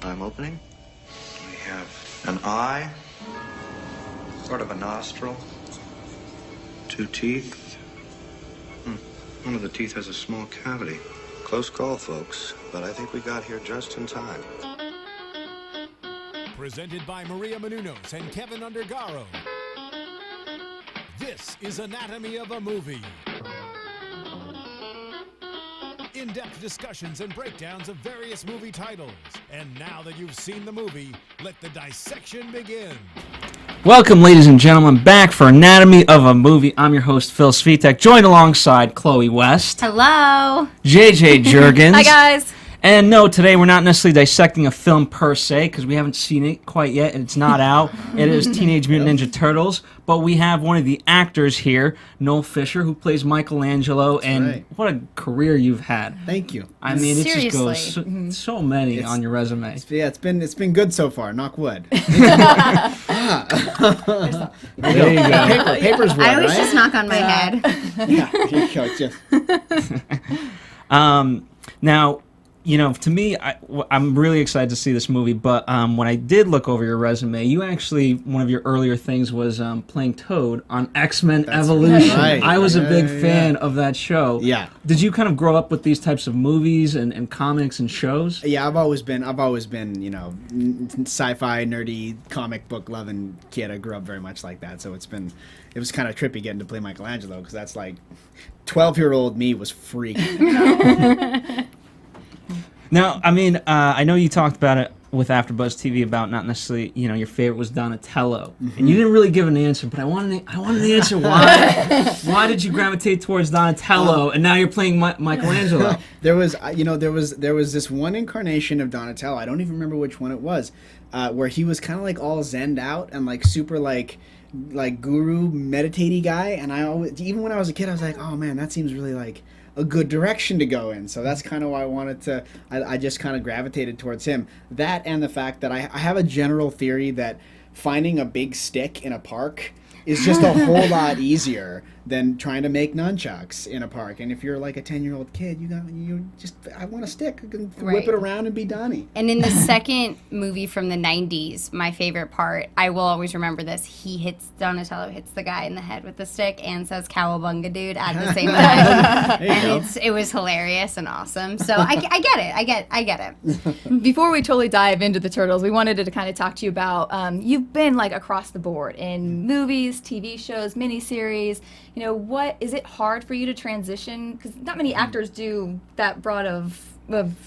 I'm opening. We have an eye, sort of a nostril, 2 teeth. One of the teeth has a small cavity. Close call, folks, but I think we got here just in time. Presented by Maria Menounos and Kevin Undergaro. This is Anatomy of a Movie. In-depth discussions and breakdowns of various movie titles. And now that you've seen the movie, let the dissection begin. Welcome, ladies and gentlemen, back for Anatomy of a Movie. I'm your host, Phil Svitek, joined alongside Chloe West. Hello. JJ Jurgens. Hi, guys. And no, today we're not necessarily dissecting a film per se, because we haven't seen it quite yet, and it's not out. It is Teenage Mutant Ninja Turtles, but we have one of the actors here, Noel Fisher, who plays Michelangelo, and what a career you've had. Thank you. I mean, it Seriously. just goes so many on your resume. It's been good so far. Knock wood. There you go. Paper's wood, I always right? just knock on my head. Yeah, here you go. Just. Now, you know, to me, I'm really excited to see this movie, but when I did look over your resume, you actually, one of your earlier things was playing Toad on X-Men Evolution. Right. I was a big fan of that show. Yeah. Did you kind of grow up with these types of movies and comics and shows? Yeah, I've always been, you know, sci-fi, nerdy, comic book loving kid. I grew up very much like that, so it was kind of trippy getting to play Michelangelo, because that's like 12-year-old me was freaking. Now, I mean, I know you talked about it with AfterBuzz TV about not necessarily, you know, your favorite was Donatello, and you didn't really give an answer, but I wanted to answer why. Why did you gravitate towards Donatello, and now you're playing Michelangelo? There was this one incarnation of Donatello. I don't even remember which one it was, where he was kind of like all zenned out and like super like guru meditatey guy. And I always, even when I was a kid, I was like, oh man, that seems really like a good direction to go in. So that's kind of why I just kind of gravitated towards him. That and the fact that I have a general theory that finding a big stick in a park is just a whole lot easier than trying to make nunchucks in a park. And if you're like a 10-year-old kid, I want a stick. I can whip it around and be Donnie. And in the second movie from the 90s, my favorite part, I will always remember this, Donatello hits the guy in the head with the stick and says cowabunga dude at the same time. And it was hilarious and awesome. So I get it. I get it. Before we totally dive into the Turtles, we wanted to kind of talk to you about, you've been like across the board in movies, TV shows, miniseries. You know, what is it hard for you to transition? Because not many actors do that broad of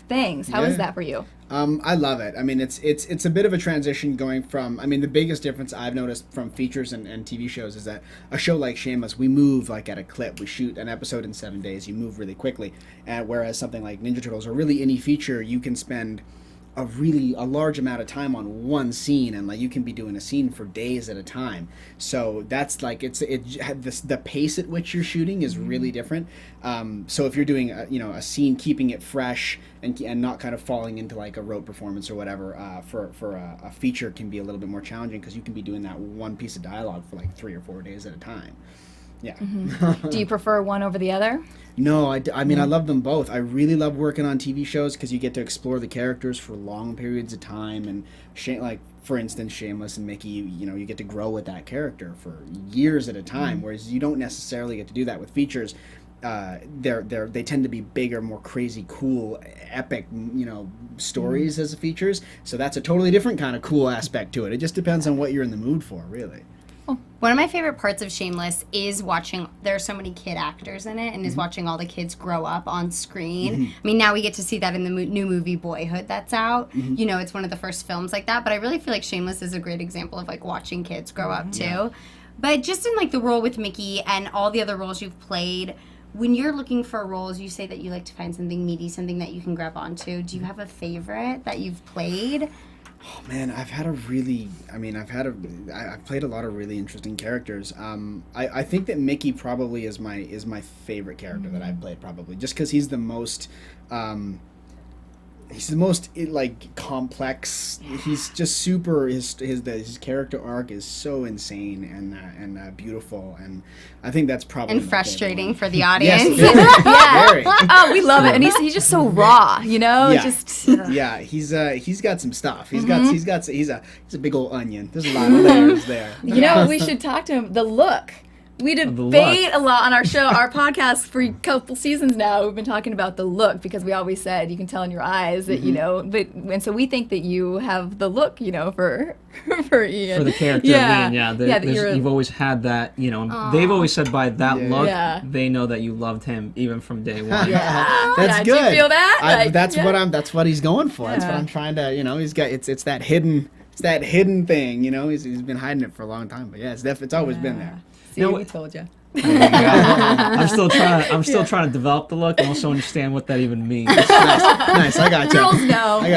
things. How is that for you? I love it. I mean, it's a bit of a transition going from, I mean, the biggest difference I've noticed from features and TV shows is that a show like Shameless, we move like at a clip. We shoot an episode in 7 days. You move really quickly. Whereas something like Ninja Turtles, or really any feature, you can spend a large amount of time on one scene, and like you can be doing a scene for days at a time. So that's like the pace at which you're shooting is really different. So if you're doing a scene, keeping it fresh and not kind of falling into like a rote performance or whatever, for a feature can be a little bit more challenging, because you can be doing that one piece of dialogue for like 3 or 4 days at a time. Yeah. Mm-hmm. Do you prefer one over the other? No, I mean, I love them both. I really love working on TV shows because you get to explore the characters for long periods of time. And like, for instance, Shameless and Mickey, you get to grow with that character for years at a time, whereas you don't necessarily get to do that with features. They tend to be bigger, more crazy, cool, epic, stories as features. So that's a totally different kind of cool aspect to it. It just depends on what you're in the mood for, really. One of my favorite parts of Shameless is watching, there are so many kid actors in it, and is watching all the kids grow up on screen. I mean, now we get to see that in the new movie Boyhood that's out. You know, it's one of the first films like that, but I really feel like Shameless is a great example of like watching kids grow up too. But just in like the role with Mickey and all the other roles you've played, when you're looking for roles, you say that you like to find something meaty, something that you can grab onto. Do you have a favorite that you've played? Oh man, I've played a lot of really interesting characters. I think that Mickey probably is my favorite character that I've played, probably just because he's the most he's the most like complex. He's just super. His character arc is so insane and beautiful, and I think that's probably And frustrating for the audience. Yes, very. Oh, we love it, and he's just so raw, you know. Yeah. Just Yeah, he's got some stuff. He's a big old onion. There's a lot of layers there. You know, we should talk to him. The look. We debate a lot on our show, our podcast for a couple seasons now. We've been talking about the look because we always said you can tell in your eyes that, you know, and so we think that you have the look, you know, for Ian. For the character of Ian, you've always had that, you know, they've always said by that look, they know that you loved him even from day one. That's good. Do you feel that? That's what he's going for. That's what I'm trying to, you know, he's got, it's that hidden thing, you know, he's been hiding it for a long time, but it's always been there. See, we told you. I'm still trying to develop the look and also understand what that even means. Nice. I got you. Girls know. I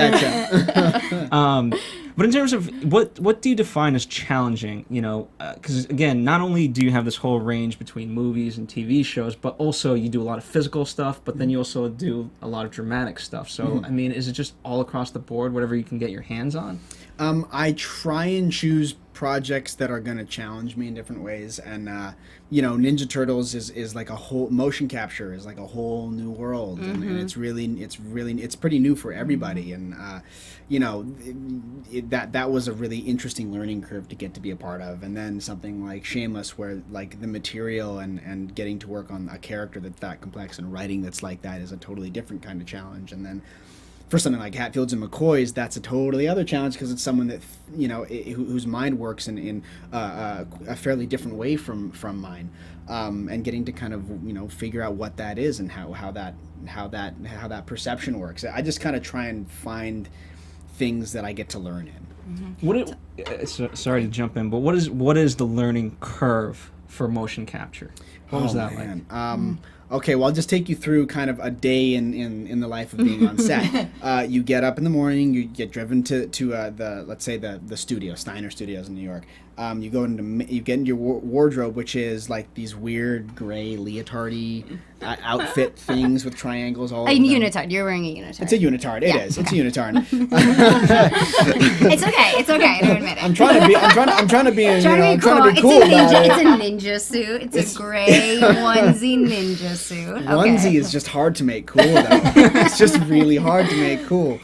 got you. But in terms of what do you define as challenging? You know, because again, not only do you have this whole range between movies and TV shows, but also you do a lot of physical stuff. But then you also do a lot of dramatic stuff. So I mean, is it just all across the board, whatever you can get your hands on? I try and choose projects that are going to challenge me in different ways, and you know, Ninja Turtles is like a whole motion capture is like a whole new world, and it's pretty new for everybody, and you know, that was a really interesting learning curve to get to be a part of. And then something like Shameless, where like the material and getting to work on a character that's that complex and writing that's like that is a totally different kind of challenge. And then for something like Hatfields and McCoys, that's a totally other challenge because it's someone that, you know, whose mind works in a fairly different way from mine, and getting to kind of, you know, figure out what that is and how that perception works. I just kind of try and find things that I get to learn in. Sorry to jump in, but what is the learning curve for motion capture? What was that like? Okay, well, I'll just take you through kind of a day in the life of being on set. You get up in the morning, you get driven to let's say the studio, Steiner Studios in New York. You get into your wardrobe, which is like these weird gray leotardy outfit things with triangles all over them. Unitard. You're wearing a unitard. It's a unitard. It is. It's a unitard. It's okay. I don't admit it. I'm trying to be cool. It's a ninja suit. It's a gray onesie ninja suit. Okay. Onesie is just hard to make cool, though. It's just really hard to make cool.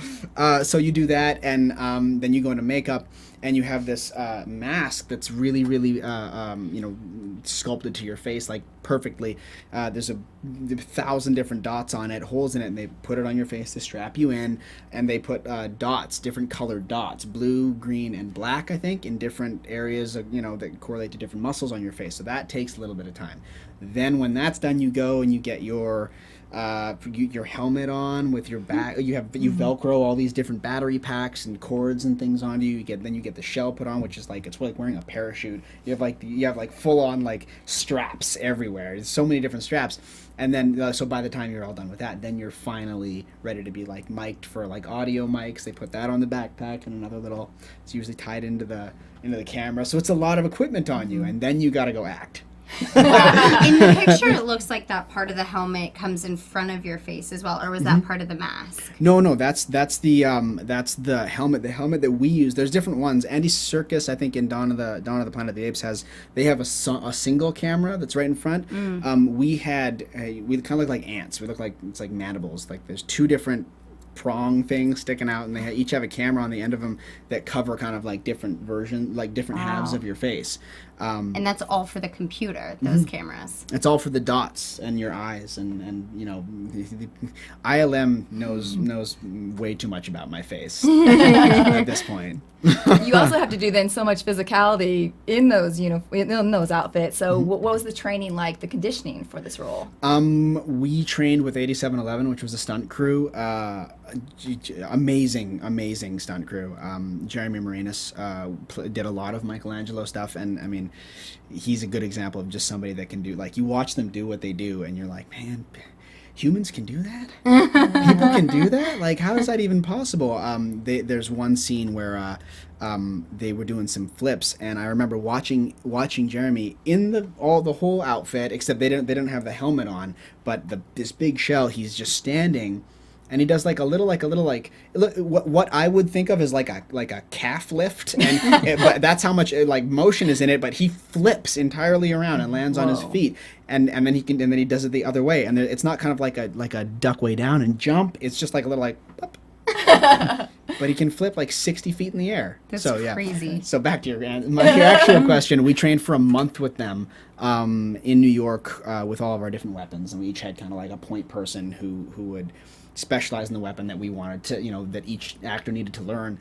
So you do that, and then you go into makeup, and you have this mask that's really, really, sculpted to your face, like perfectly. There's 1,000 different dots on it, holes in it, and they put it on your face to strap you in, and they put dots, different colored dots, blue, green, and black, I think, in different areas, that correlate to different muscles on your face. So that takes a little bit of time. Then when that's done, you go and you get your helmet on with your back. You Velcro all these different battery packs and cords and things onto you. You get the shell put on, which is like, it's like wearing a parachute. You have full on like straps everywhere. There's so many different straps. And then so by the time you're all done with that, then you're finally ready to be like mic'd for like audio mics. They put that on the backpack and another little. It's usually tied into the camera. So it's a lot of equipment on you, and then you got to go act. In the picture, it looks like that part of the helmet comes in front of your face as well, or was that part of the mask? No, that's the helmet. The helmet that we use. There's different ones. Andy Serkis, I think, in Dawn of the Planet of the Apes they have a single camera that's right in front. We kind of look like ants. We look like it's like mandibles. Like there's two different prong things sticking out, and they each have a camera on the end of them that cover kind of like different halves of your face. And that's all for the computer, those cameras. It's all for the dots and your eyes, and ILM knows way too much about my face at this point. You also have to do then so much physicality in those in those outfits. So what was the training like, the conditioning for this role? We trained with 8711, which was a stunt crew. Amazing stunt crew. Jeremy Moranis did a lot of Michelangelo stuff, and I mean, he's a good example of just somebody that can do, like, you watch them do what they do, and you're like, man, humans can do that? People can do that? Like, how is that even possible? There's one scene where they were doing some flips, and I remember watching Jeremy in the whole outfit, except they didn't have the helmet on, but this big shell, he's just standing, and he does like a little what I would think of as like a calf lift, and but that's how much like motion is in it. But he flips entirely around and lands on his feet, and then he does it the other way, and it's not kind of like a duck way down and jump. It's just like a little like. But he can flip like 60 feet in the air. That's so, crazy. So back to your actual question. We trained for a month with them in New York with all of our different weapons, and we each had kind of like a point person who would specialize in the weapon that we wanted to, that each actor needed to learn.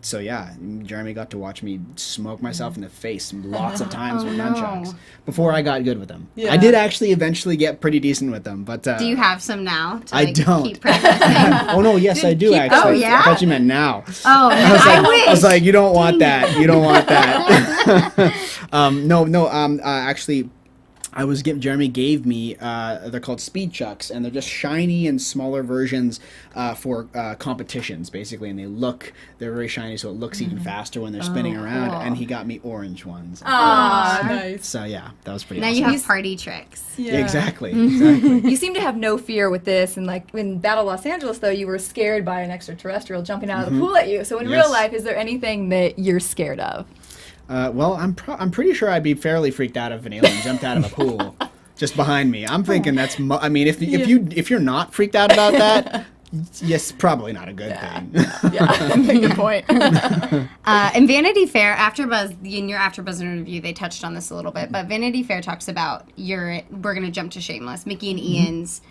So yeah, Jeremy got to watch me smoke myself in the face lots of times with nunchucks before I got good with them. Yeah. I did actually eventually get pretty decent with them, but Do you have some now? To, I don't. Keep practicing? Oh no, yes I do actually. Oh, yeah? I thought you meant now. Oh, I wish. was like, you don't want that. You don't want that. Actually, Jeremy gave me, they're called speed chucks, and they're just shiny and smaller versions for competitions, basically, and they're very shiny, so it looks even faster when they're spinning around, cool. and he got me orange ones. Ah, nice. So yeah, that was pretty Now awesome. you have party tricks. Yeah, exactly. Exactly. You seem to have no fear with this, and like in Battle Los Angeles, though, you were scared by an extraterrestrial jumping out of the pool at you. So in Yes. real life, is there anything that you're scared of? Well, I'm pretty sure I'd be fairly freaked out if an alien jumped out of a pool just behind me. I'm thinking that's. I mean, if you're not freaked out about that, yes, probably not a good thing. Yeah, good point. In Vanity Fair, in your AfterBuzz interview, they touched on this a little bit, but Vanity Fair talks about we're going to jump to Shameless, Mickey and Ian's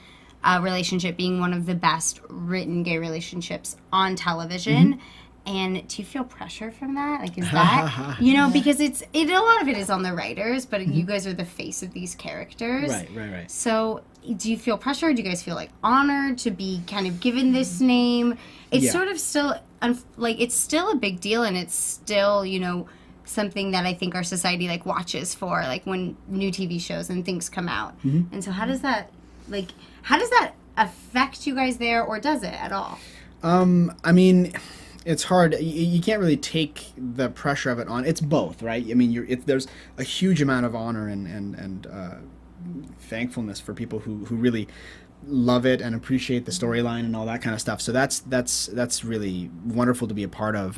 relationship being one of the best written gay relationships on television. And do you feel pressure from that? Like, is that, because a lot of it is on the writers, but you guys are the face of these characters. Right. So do you feel pressure? Do you guys feel like honored to be kind of given this name? It's sort of still, it's still a big deal, and it's still, something that I think our society like watches for, like when new TV shows and things come out. And so how does that affect you guys there, or does it at all? I mean, it's hard. You can't really take the pressure of it on. It's both, right? I mean, there's a huge amount of honor and thankfulness for people who really love it and appreciate the storyline and all that kind of stuff. So that's really wonderful to be a part of.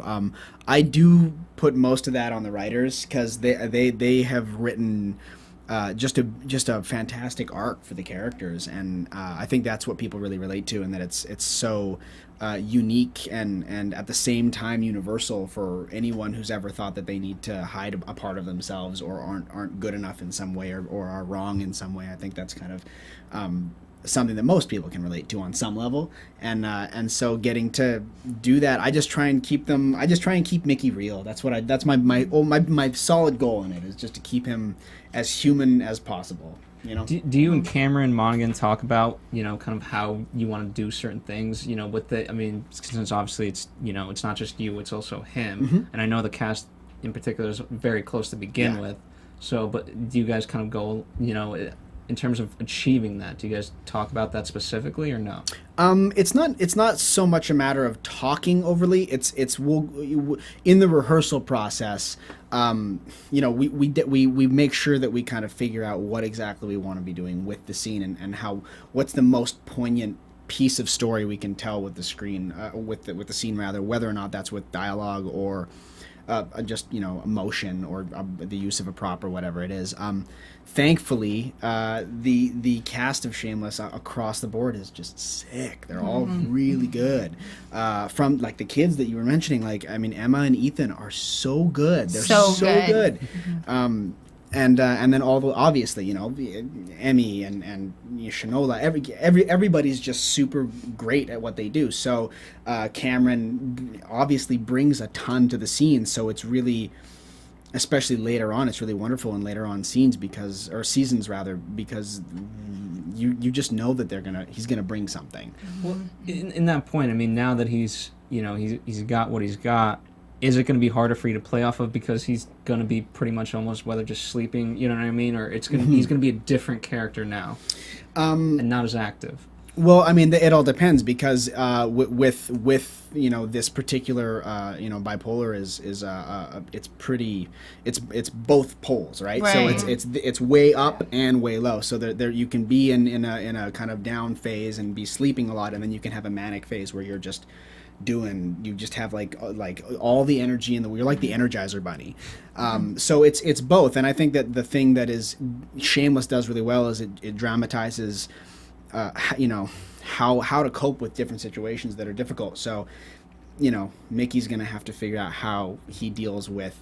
I do put most of that on the writers, because they have written just a fantastic arc for the characters, and I think that's what people really relate to, and that it's so unique and at the same time universal for anyone who's ever thought that they need to hide a part of themselves or aren't good enough in some way or are wrong in some way. I think that's kind of something that most people can relate to on some level, and so getting to do that, I just try and keep Mickey real. That's my solid goal in it, is just to keep him as human as possible. Do you and Cameron Monaghan talk about kind of how you want to do certain things? Since obviously it's it's not just you, it's also him, and I know the cast in particular is very close to begin with. So, but do you guys kind of go in terms of achieving that? Do you guys talk about that specifically, or no? It's not so much a matter of talking overly. We'll in the rehearsal process. We make sure that we kind of figure out what exactly we want to be doing with the scene, and what's the most poignant piece of story we can tell with the screen, with the scene rather, whether or not that's with dialogue or just emotion or the use of a prop or whatever it is. Thankfully, the cast of Shameless across the board is just sick. They're all really good. From like the kids that you were mentioning, Emma and Ethan are so good. They're so good. And then obviously Emmy and Shanola, everybody's just super great at what they do. So Cameron obviously brings a ton to the scene. So it's really, especially later on, it's really wonderful in later on seasons because you just know that he's gonna bring something. Well, in that point, now that he's he's got what he's got, is it going to be harder for you to play off of, because he's going to be pretty much almost whether just sleeping, or it's going he's going to be a different character now, and not as active? Well, I mean, it all depends because with this particular bipolar is it's both poles, right? So Right. it's way up and way low. So there you can be in a kind of down phase and be sleeping a lot, and then you can have a manic phase where you just have like all the energy in you're like the Energizer Bunny. So it's both, and I think that the thing that is Shameless does really well is it dramatizes how to cope with different situations that are difficult. So, Mickey's gonna have to figure out how he deals with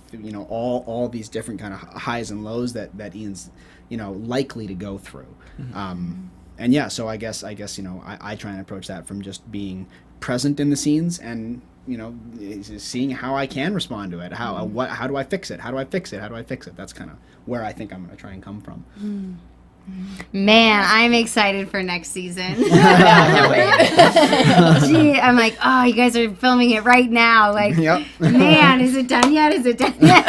all these different kind of highs and lows that Ian's likely to go through. And yeah, so I guess I try and approach that from just being present in the scenes and seeing how I can respond to it. How do I fix it? How do I fix it? How do I fix it? That's kind of where I think I'm gonna try and come from. Man, I'm excited for next season. Gee, I'm like, oh, you guys are filming it right now. Like, Yep. man, is it done yet? Is it done yet?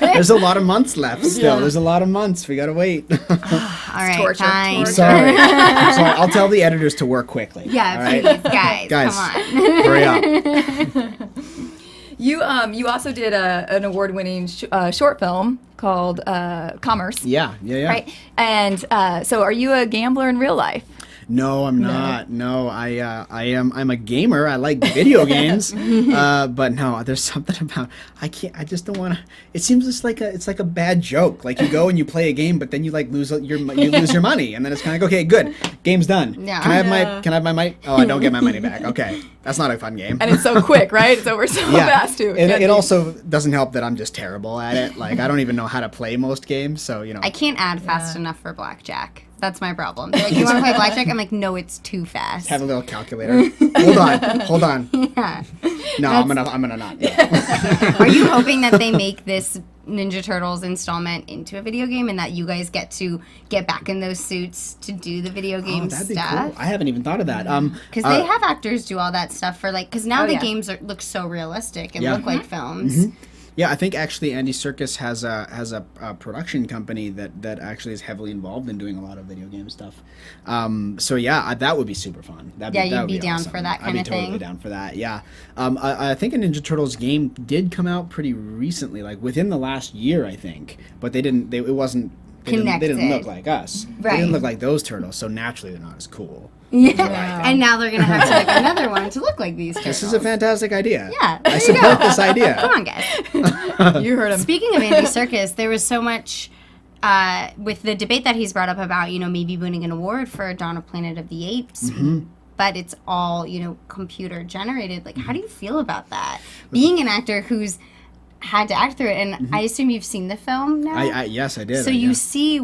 There's a lot of months left still. There's a lot of months. We gotta wait. All right, torture. fine. Torture. Sorry. I'm sorry. I'll tell the editors to work quickly. Yeah, all right? please, guys, come on. Hurry up. You also did an award-winning short film called Commerce. Yeah. Right. And so, are you a gambler in real life? No, I'm not. No, I am. I'm a gamer. I like video games. But no, there's something about I can't. I just don't want to. It seems it's like a bad joke. Like you go and you play a game, but then you lose your money, and then it's kind of like, okay, good, game's done. Yeah. Can I have my money? Oh, I don't get my money back. Okay, that's not a fun game. And it's so quick, right? It's over so fast too. It also doesn't help that I'm just terrible at it. Like I don't even know how to play most games, so I can't add fast enough for blackjack. That's my problem. They're like, you want to play blackjack? I'm like, no, it's too fast. Have a little calculator. Hold on. Yeah. No, I'm gonna not. No. Are you hoping that they make this Ninja Turtles installment into a video game and that you guys get back in those suits to do the video game That'd be stuff? cool. I haven't even thought of that. Because they have actors do all that stuff for because now the yeah. games look so realistic and Yeah. look like films. Yeah, I think actually Andy Serkis has a production company that actually is heavily involved in doing a lot of video game stuff. So yeah, that would be super fun. That You'd would be down awesome. for that kind I'd of be totally thing. down for that. Yeah, I think a Ninja Turtles game did come out pretty recently, like within the last year, I think. But they didn't. It wasn't. They didn't look like us. They Right. didn't look like those turtles, so naturally they're not as cool. Yeah. And now they're going to have to make another one to look like these turtles. This is a fantastic idea. Yeah, I there you support go. this idea. Come on, guys. You heard him. Speaking of Andy Serkis, there was so much with the debate that he's brought up about, maybe winning an award for Dawn of Planet of the Apes. But it's all, computer generated. Like, how do you feel about that? Being an actor who's had to act through it, and I assume you've seen the film now? Yes, I did. So you see,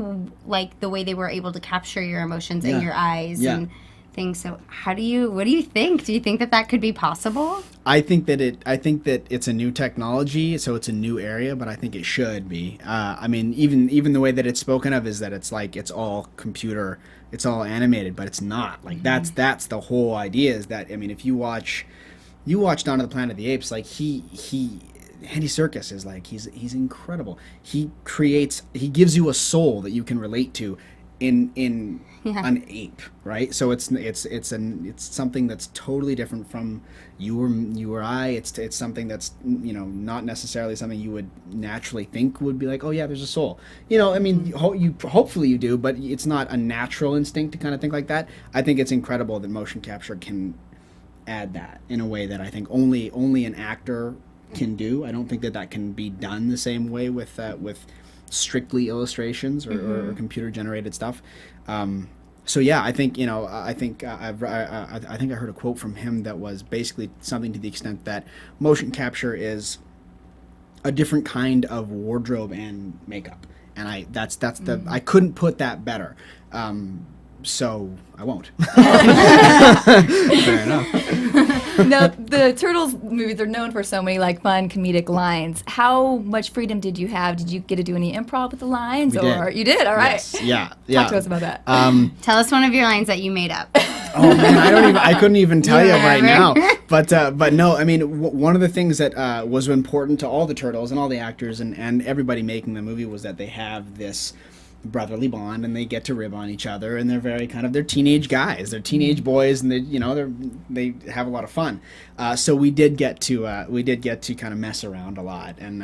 like, the way they were able to capture your emotions in your eyes and things. So what do you think? Do you think that could be possible? I think that it's a new technology, so it's a new area, but I think it should be. I mean, even the way that it's spoken of is that it's like it's all computer, it's all animated, but it's not. Like that's the whole idea. Is that, I mean, if you watch Dawn of the Planet of the Apes, like Andy Serkis is like he's incredible. He gives you a soul that you can relate to in an ape, right? So it's something that's totally different from you or I. It's something that's not necessarily something you would naturally think would be like, oh yeah, there's a soul. I mean, hopefully you do, but it's not a natural instinct to kind of think like that. I think it's incredible that motion capture can add that in a way that I think only an actor can do. I don't think that can be done the same way with strictly illustrations or computer generated stuff. So yeah, I think I think I heard a quote from him that was basically something to the extent that motion capture is a different kind of wardrobe and makeup, and I couldn't put that better. So I won't. Fair enough. Now, the Turtles movies are known for so many fun comedic lines. How much freedom did you have? Did you get to do any improv with the lines? We or did. You did? All right. Yes. Yeah. Talk to us about that. Tell us one of your lines that you made up. Oh man, I couldn't even tell you right now. Remember? But no, I mean, one of the things that was important to all the Turtles and all the actors and everybody making the movie was that they have this brotherly bond, and they get to rib on each other, and they're very they're teenage guys, they're teenage boys, and they have a lot of fun. So we did get to kind of mess around a lot, and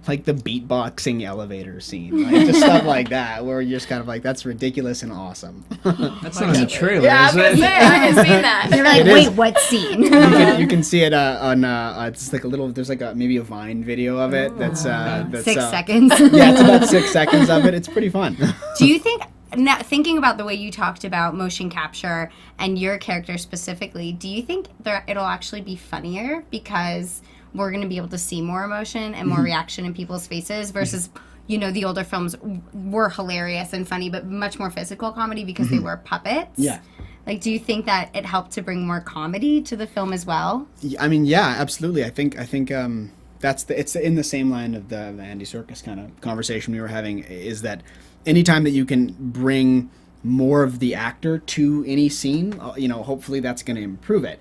like the beatboxing elevator scene, like just stuff like that, where you're just kind of like, that's ridiculous and awesome. That's not in the trailer, Yeah, I is was gonna it? say, I haven't seen that. You're like, It wait, is. what scene? You can see it on it's like there's like maybe a Vine video of it that's 6 seconds. yeah, it's about 6 seconds of it. It's pretty fun. Do you think, now, thinking about the way you talked about motion capture and your character specifically, do you think it'll actually be funnier because we're going to be able to see more emotion and more reaction in people's faces versus, the older films were hilarious and funny, but much more physical comedy because they were puppets? Yeah. Like, do you think that it helped to bring more comedy to the film as well? I mean, yeah, absolutely. I think it's in the same line of the Andy Serkis kind of conversation we were having, is that anytime that you can bring more of the actor to any scene, hopefully that's going to improve it.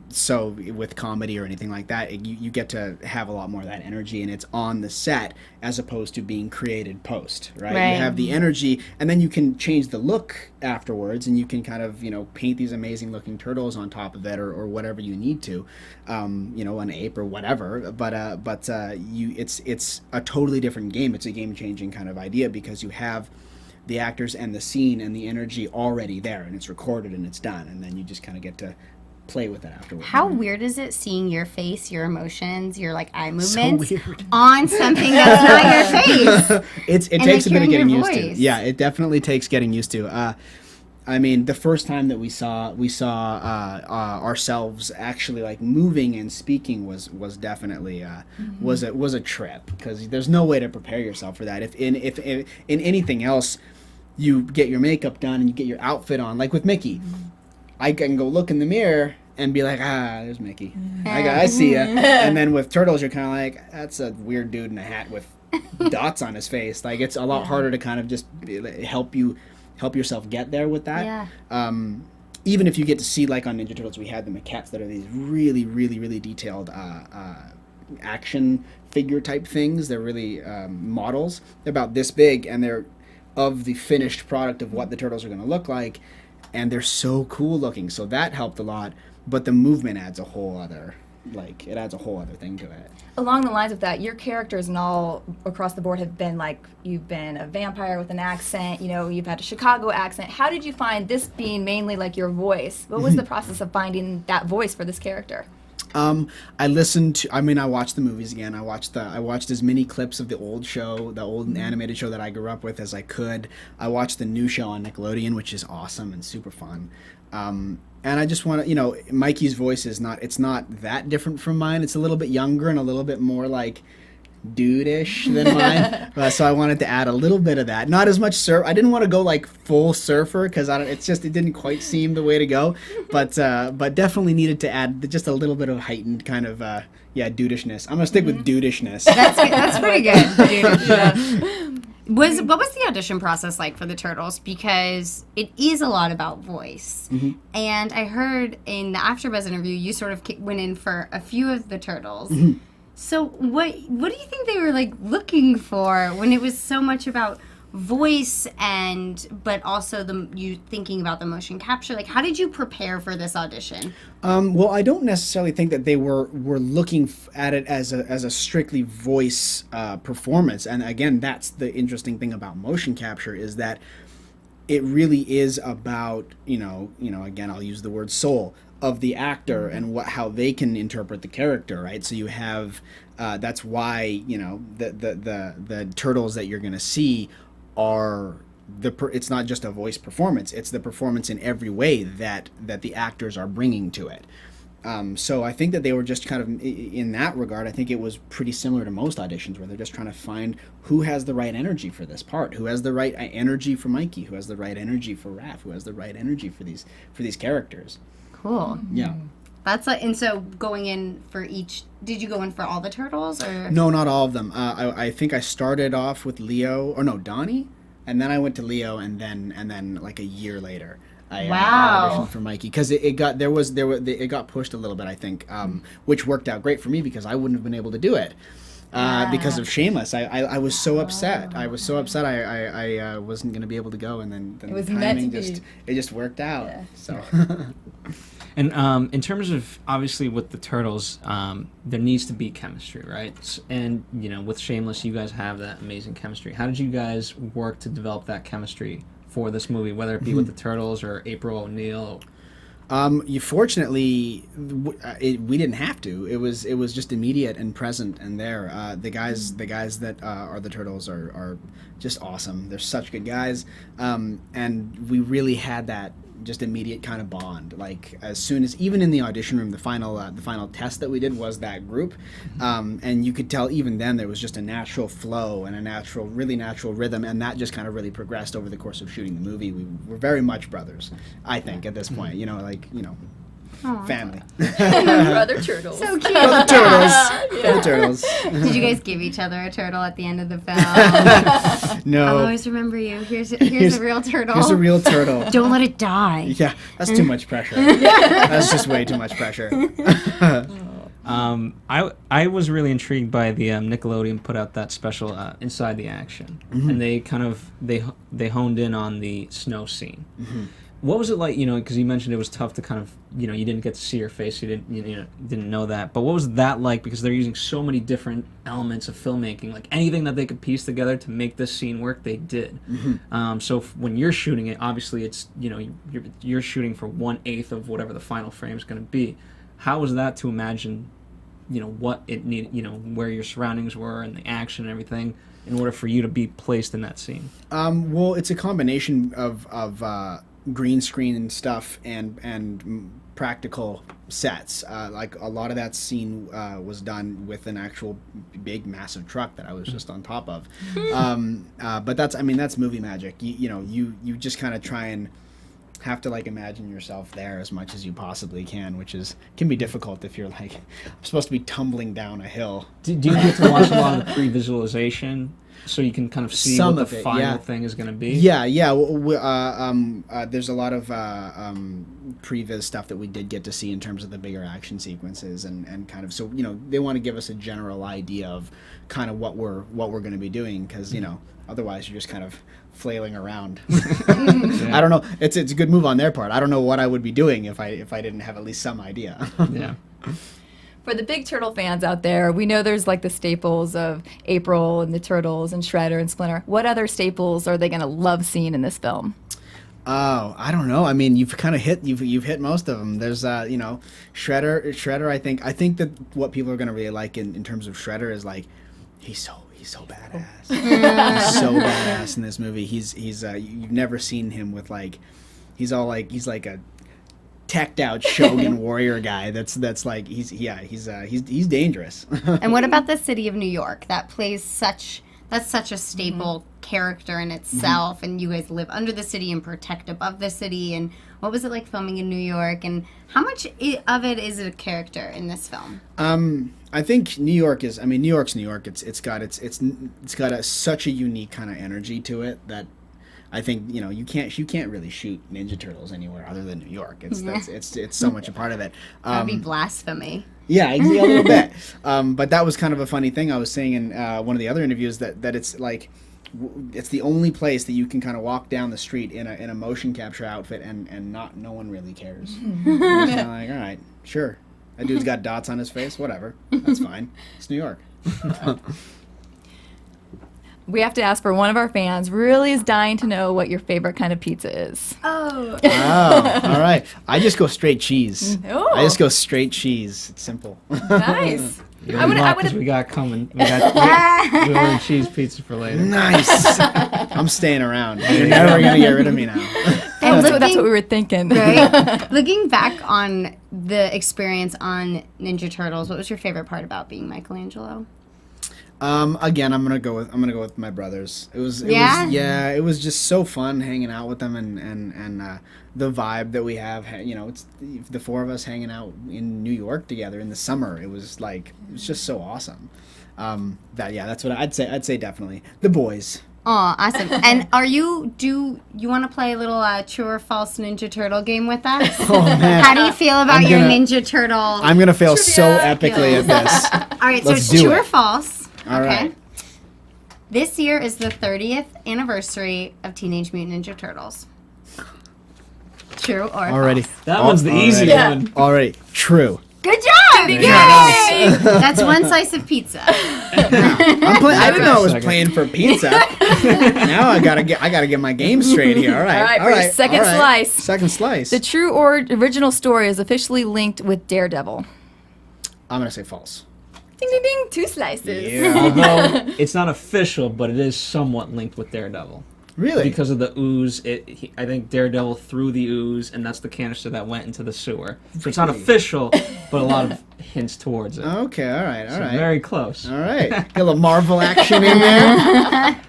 So with comedy or anything like that, you get to have a lot more of that energy, and it's on the set as opposed to being created post, right? Right. You have the energy, and then you can change the look afterwards, and you can kind of, paint these amazing looking turtles on top of it, or whatever you need to, an ape or whatever. But it's a totally different game. It's a game changing kind of idea because you have the actors and the scene and the energy already there, and it's recorded and it's done, and then you just kind of get to play with it afterwards. How weird is it seeing your face, your emotions, your eye movements weird. on something that's not your face? It takes a bit of hearing getting your used to. voice. Yeah, it definitely takes getting used to. I mean, the first time that we saw ourselves actually moving and speaking was definitely was a trip, because there's no way to prepare yourself for that. If in anything else, you get your makeup done and you get your outfit on, like with Mickey, I can go look in the mirror and be like, there's Mickey. I see ya. And then with Turtles, you're kind of like, that's a weird dude in a hat with dots on his face. Like, it's a lot harder to kind of just help yourself get there with that. Yeah. Even if you get to see, like on Ninja Turtles, we had the maquettes that are these really, really, really detailed action figure type things. They're really models. They're about this big, and they're of the finished product of what the turtles are going to look like, and they're so cool looking. So that helped a lot, but the movement adds a whole other thing to it. Along the lines of that, your characters and all across the board have been you've been a vampire with an accent, you've had a Chicago accent. How did you find this being mainly your voice? What was the process of finding that voice for this character? I watched the movies again. I watched as many clips of the old show, the old animated show that I grew up with, as I could. I watched the new show on Nickelodeon, which is awesome and super fun. And I just want to, Mikey's voice it's not that different from mine. It's a little bit younger and a little bit more dude-ish than mine. So I wanted to add a little bit of that. Not as much surf. I didn't want to go full surfer, because it didn't quite seem the way to go. But definitely needed to add just a little bit of heightened kind of dudishness. I'm gonna stick with dudishness. That's pretty good. What was the audition process like for the Turtles? Because it is a lot about voice. And I heard in the AfterBuzz interview, you sort of went in for a few of the Turtles. So what do you think they were looking for when it was so much about voice but also you thinking about the motion capture? How did you prepare for this audition? Well, I don't necessarily think that they were looking at it as a strictly voice performance. And again, that's the interesting thing about motion capture, is that it really is about again, I'll use the word soul of the actor and how they can interpret the character, right? So you have that's why the turtles that you're going to see are it's not just a voice performance; it's the performance in every way that the actors are bringing to it. So I think that they were just kind of, in that regard, I think it was pretty similar to most auditions, where they're just trying to find who has the right energy for this part, who has the right energy for Mikey, who has the right energy for Raph, who has the right energy for these characters. Cool. Yeah. That's and so going in for each, did you go in for all the Turtles, or? No, not all of them. I think I started off with Donnie, and then I went to Leo, and then a year later I auditioned for Mikey, because it got pushed a little bit, I think, which worked out great for me because I wouldn't have been able to do it. because of Shameless. I was so upset. I was so upset. I wasn't going to be able to go, and then It was the meant to timing be. it just worked out. Yeah. So. And in terms of, obviously, with the Turtles, there needs to be chemistry, right? And, you know, with Shameless, you guys have that amazing chemistry. How did you guys work to develop that chemistry for this movie, whether it be with the Turtles or April O'Neil? Fortunately, we didn't have to. It was just immediate and present and there. The guys that are the Turtles are just awesome. They're such good guys, and we really had that just immediate kind of bond. Like as soon as, even in the audition room, the final test that we did was that group, and you could tell even then there was just a natural flow and a really natural rhythm, and that just kind of really progressed over the course of shooting the movie. We were very much brothers, I think, at this point. You know, family. Brother Turtles. So cute. The Turtles. The Turtles. Did you guys give each other a turtle at the end of the film? No. I'll always remember you. Here's a real turtle. Here's a real turtle. Don't let it die. Yeah, that's too much pressure. That's just way too much pressure. I was really intrigued by the Nickelodeon put out that special Inside the Action, and they kind of they honed in on the snow scene. What was it like, you know, because you mentioned it was tough to kind of, you know, you didn't get to see her face, you didn't know that, but what was that like, because they're using so many different elements of filmmaking, like anything that they could piece together to make this scene work, they did. So when you're shooting it, obviously it's, you know, you're shooting for 1/8 of whatever the final frame is going to be. How was that to imagine, you know, what it needed, you know, where your surroundings were and the action and everything in order for you to be placed in that scene? Well, it's a combination of green screen and stuff and practical sets. Like a lot of that scene was done with an actual big massive truck that I was just on top of. But that's movie magic. You just kind of try and have to like imagine yourself there as much as you possibly can, which can be difficult if you're like, I'm supposed to be tumbling down a hill. Do you get to watch a lot of the pre-visualization so you can kind of see Some what of the it, final yeah. thing is going to be? Yeah. There's a lot of previs stuff that we did get to see in terms of the bigger action sequences and kind of, so, you know, they want to give us a general idea of kind of what we're going to be doing, because, you know, otherwise you're just kind of flailing around. I don't know. It's a good move on their part. I don't know what I would be doing if I didn't have at least some idea. Yeah. For the big Turtle fans out there, we know there's like the staples of April and the Turtles and Shredder and Splinter. What other staples are they going to love seeing in this film? Oh, I don't know. I mean, you've kind of hit most of them. There's you know, Shredder. I think that what people are going to really like in terms of Shredder is like he's so badass. He's so badass in this movie. He's you've never seen him with like he's like a teched out Shogun warrior guy. That's like he's dangerous. And what about the city of New York? That's such a staple character in itself, and you guys live under the city and protect above the city. And what was it like filming in New York? And how much of it is a character in this film? I think New York's New York. It's got such a unique kind of energy to it that I think, you know, you can't really shoot Ninja Turtles anywhere other than New York. It's so much a part of it. That would be blasphemy. Yeah, a little bit. But that was kind of a funny thing I was saying in one of the other interviews, that it's like it's the only place that you can kind of walk down the street in a motion capture outfit and no one really cares. You're just kinda like, all right, sure, that dude's got dots on his face, whatever, that's fine. It's New York. We have to ask, for one of our fans really is dying to know what your favorite kind of pizza is. Oh, all right. I just go straight cheese. Oh. I just go straight cheese. It's simple. Nice. I would. We got coming. We ordered cheese pizza for later. Nice. I'm staying around. You're never gonna get rid of me now. and That's what we were thinking. right? Looking back on the experience on Ninja Turtles, what was your favorite part about being Michelangelo? Again, I'm gonna go with my brothers. It was just so fun hanging out with them and the vibe that we have. You know, it's the four of us hanging out in New York together in the summer. It was just so awesome. That's what I'd say. I'd say definitely the boys. Oh, awesome. And do you want to play a little true or false Ninja Turtle game with us? Oh man, How do you feel about your Ninja Turtle? I'm gonna fail so epically at this. All right, Let's so it's do true it. or false. All right. This year is the 30th anniversary of Teenage Mutant Ninja Turtles. True or Already. false? That one's the easy one. Already. True. Good job! Yay! That's one slice of pizza. I didn't know I was playing for pizza. Now I gotta get my game straight here. All right. All right, for your second slice. Second slice. The true or original story is officially linked with Daredevil. I'm gonna say false. Ding, ding, ding. 2 slices. Yeah. Although it's not official, but it is somewhat linked with Daredevil. Really? Because of the ooze, I think Daredevil threw the ooze, and that's the canister that went into the sewer. So it's not official, but a lot of hints towards it. Okay. All right. All So right. very close. All right. Got a little Marvel action in there.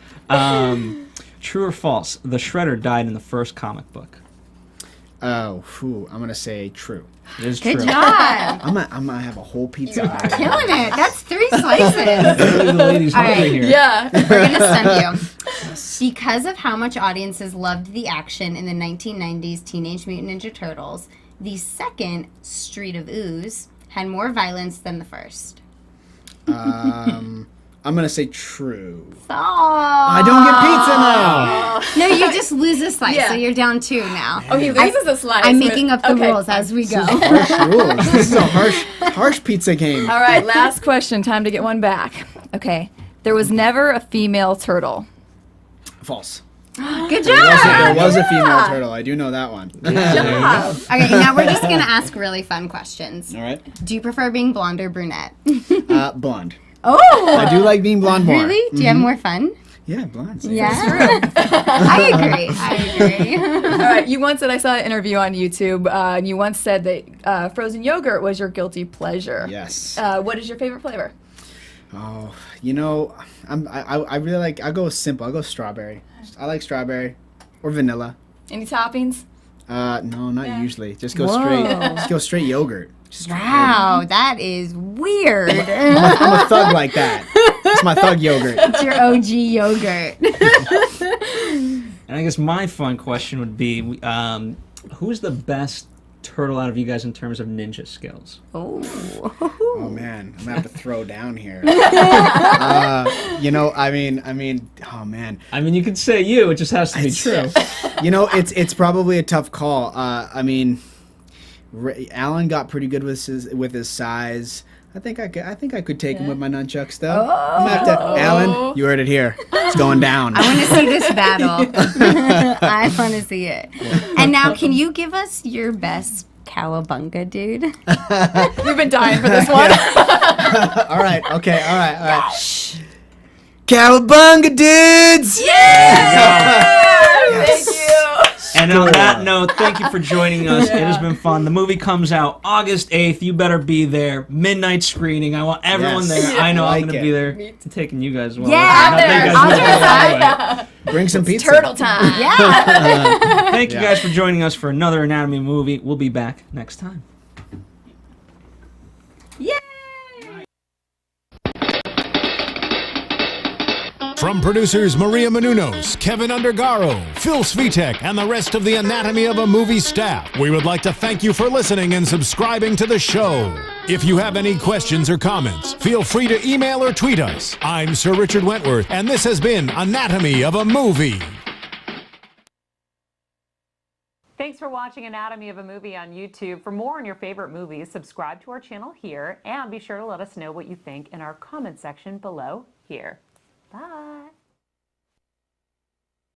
True or false? The Shredder died in the first comic book. Oh, whew, I'm gonna say true. It is Good true. job. I'm gonna have a whole pizza. Killing it. That's 3 slices. Clearly the lady's All hungry right. here. Yeah. We're gonna send you. Because of how much audiences loved the action in the 1990s Teenage Mutant Ninja Turtles, the second Street of Ooze had more violence than the first. I'm gonna say true. Oh. I don't get pizza now. No, you just lose a slice, Yeah. so you're down 2 now. Oh, he loses a slice. I'm making up the Okay. rules as we go. Harsh rules. This is a harsh pizza game. All right, last question. Time to get one back. Okay. There was never a female turtle. False. Good There job. was a female turtle. I do know that one. Okay, now we're just gonna ask really fun questions. All right. Do you prefer being blonde or brunette? Blonde. Oh, I do like being blonde more. really? Do you have more fun? Yeah, blonde. Yeah, I agree. I agree. All right. You once said, I saw an interview on YouTube, and you once said that frozen yogurt was your guilty pleasure. Yes. What is your favorite flavor? Oh, you know, I really like. I go simple. I go strawberry. I like strawberry, or vanilla. Any toppings? No, not Yeah. usually. Just go Whoa. straight. Just go straight yogurt. Just Wow, that is weird. I'm a thug like that. It's my thug yogurt. It's your OG yogurt. And I guess my fun question would be, who's the best turtle out of you guys in terms of ninja skills? Oh man, I'm gonna have to throw down here. You know, I mean, oh man. I mean, you could say you, it just has to be true. You know, it's probably a tough call. I mean, Alan got pretty good with his size. I think I could take him with my nunchucks though. I'm gonna have to. Alan, you heard it here. It's going down. I want to see this battle. I want to see it. And now, can you give us your best cowabunga, dude? You've been dying for this one. All right. Okay. All right. Cowabunga dudes! Thank you. And on that note, thank you for joining us. It has been fun. The movie comes out August 8th. You better be there. Midnight screening. I want everyone Yes. there. I know Like I'm going it. to be there. I'm taking you guys as well. Yeah, Not that there. you guys I'll will try go that. anyway. Bring some pizza. Turtle time. Yeah. Thank you guys for joining us for another Anatomy movie. We'll be back next time. Yay! From producers Maria Menounos, Kevin Undergaro, Phil Svitek, and the rest of the Anatomy of a Movie staff, we would like to thank you for listening and subscribing to the show. If you have any questions or comments, feel free to email or tweet us. I'm Sir Richard Wentworth, and this has been Anatomy of a Movie. Thanks for watching Anatomy of a Movie on YouTube. For more on your favorite movies, subscribe to our channel here, and be sure to let us know what you think in our comment section below here. Bye.